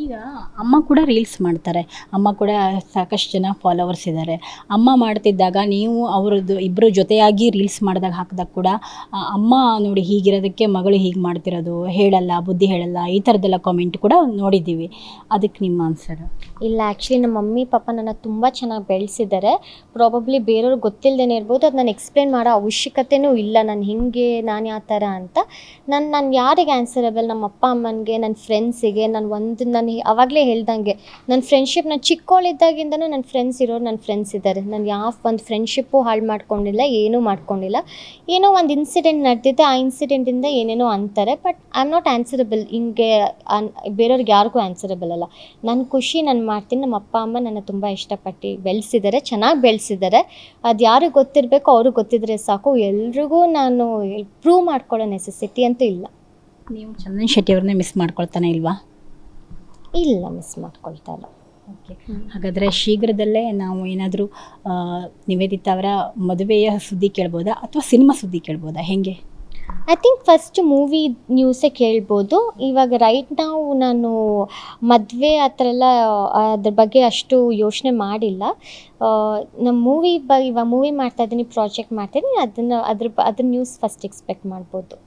ಈಗ ಅಮ್ಮ ಕೂಡ ರೀಲ್ಸ್ ಮಾಡ್ತಾರೆ. ಅಮ್ಮ ಕೂಡ ಸಾಕಷ್ಟು ಜನ ಫಾಲೋವರ್ಸ್ ಇದ್ದಾರೆ. ಅಮ್ಮ ಮಾಡ್ತಿದ್ದಾಗ ನೀವು ಅವರದ್ದು ಇಬ್ಬರು ಜೊತೆಯಾಗಿ ರೀಲ್ಸ್ ಮಾಡಿದಾಗ ಹಾಕಿದಾಗ ಕೂಡ ಅಮ್ಮ ನೋಡಿ ಹೀಗಿರೋದಕ್ಕೆ ಮಗಳು ಹೀಗೆ ಮಾಡ್ತಿರೋದು, ಹೇಳಲ್ಲ, ಬುದ್ಧಿ ಹೇಳಲ್ಲ, ಈ ಥರದ್ದೆಲ್ಲ ಕಾಮೆಂಟ್ ಕೂಡ ನೋಡಿದ್ದೀವಿ. ಅದಕ್ಕೆ ನಿಮ್ಮ ಆನ್ಸರ್? ಇಲ್ಲ, ಆ್ಯಕ್ಚುಲಿ ನಮ್ಮ ಮಮ್ಮಿ ಪಾಪ ನನ್ನ ತುಂಬ ಚೆನ್ನಾಗಿ ಬೆಳೆಸಿದ್ದಾರೆ. ಪ್ರಾಬಬ್ಲಿ ಬೇರೆಯವ್ರಿಗೆ ಗೊತ್ತಿಲ್ಲದೇ ಇರ್ಬೋದು, ಅದು ನಾನು ಎಕ್ಸ್ಪ್ಲೇನ್ ಮಾಡೋ ಅವಶ್ಯಕತೆಯೂ ಇಲ್ಲ, ನಾನು ಹಿಂಗೆ ನಾನು ಯಾವ ಥರ ಅಂತ. ನಾನು ಯಾರಿಗೆ ಆನ್ಸರಬಲ್? ನಮ್ಮ ಅಪ್ಪ ಅಮ್ಮನಿಗೆ, ನನ್ನ ಫ್ರೆಂಡ್ಸಿಗೆ. ನಾನು ಆವಾಗಲೇ ಹೇಳ್ದಂಗೆ ನನ್ನ ಫ್ರೆಂಡ್ಶಿಪ್, ನಾನು ಚಿಕ್ಕವಳಿದ್ದಾಗಿಂದನೂ ನನ್ನ ಫ್ರೆಂಡ್ಸ್ ಇರೋರು ನನ್ನ ಫ್ರೆಂಡ್ಸ್ ಇದ್ದಾರೆ. ನಾನು ಯಾವ ಒಂದು ಫ್ರೆಂಡ್ಶಿಪ್ಪು ಹಾಳು ಮಾಡ್ಕೊಂಡಿಲ್ಲ, ಏನೂ ಮಾಡ್ಕೊಂಡಿಲ್ಲ. ಏನೋ ಒಂದು ಇನ್ಸಿಡೆಂಟ್ ನಡೆದಿದೆ, ಆ ಇನ್ಸಿಡೆಂಟಿಂದ ಏನೇನೋ ಅಂತಾರೆ, but I am not answerable. ಹಿಂಗೆ ಬೇರೆಯವ್ರಿಗೆ ಯಾರಿಗೂ ಆನ್ಸರಬಲ್ ಅಲ್ಲ. ನನ್ನ ಖುಷಿ ನಾನು ಮಾಡ್ತೀನಿ. ನಮ್ಮ ಅಪ್ಪ ಅಮ್ಮ ನನ್ನ ತುಂಬ ಇಷ್ಟಪಟ್ಟು ಬೆಳೆಸಿದ್ದಾರೆ, ಚೆನ್ನಾಗಿ ಬೆಳೆಸಿದ್ದಾರೆ. ಅದು ಯಾರಿಗೆ ಗೊತ್ತಿರಬೇಕು ಅವ್ರಿಗೆ ಗೊತ್ತಿದ್ರೆ ಸಾಕು. ಎಲ್ರಿಗೂ ನಾನು ಪ್ರೂವ್ ಮಾಡ್ಕೊಳ್ಳೋ ನೆಸೆಸಿಟಿ ಅಂತೂ ಇಲ್ಲ. ನೀವು ಚಂದನ್ ಶೆಟ್ಟಿ ಅವ್ರನ್ನೇ ಮಿಸ್ ಮಾಡ್ಕೊಳ್ತಾನೆ ಇಲ್ವಾ? ಇಲ್ಲ, ಮಿಸ್ ಮಾಡ್ಕೊಳ್ತಾ ಇಲ್ಲ. ಓಕೆ, ಹಾಗಾದರೆ ಶೀಘ್ರದಲ್ಲೇ ನಾವು ಏನಾದರೂ ನಿವೇದಿತಾ ಅವರ ಮದುವೆಯ ಸುದ್ದಿ ಕೇಳ್ಬೋದಾ ಅಥವಾ ಸಿನಿಮಾ ಸುದ್ದಿ ಕೇಳ್ಬೋದಾ? ಹೇಗೆ? ಐ ಥಿಂಕ್ ಫಸ್ಟ್ ಮೂವಿ ನ್ಯೂಸೇ ಕೇಳ್ಬೋದು. ಇವಾಗ ರೈಟ್ ನಾವು ನಾನು ಮದುವೆ ಆ ಥರ ಎಲ್ಲ ಅದ್ರ ಬಗ್ಗೆ ಅಷ್ಟು ಯೋಚನೆ ಮಾಡಿಲ್ಲ. ನಮ್ಮ ಇವಾಗ ಮೂವಿ ಮಾಡ್ತಾಯಿದ್ದೀನಿ, ಪ್ರಾಜೆಕ್ಟ್ ಮಾಡ್ತಾಯಿದ್ದೀನಿ, ಅದ್ರ ನ್ಯೂಸ್ ಫಸ್ಟ್ ಎಕ್ಸ್ಪೆಕ್ಟ್ ಮಾಡ್ಬೋದು.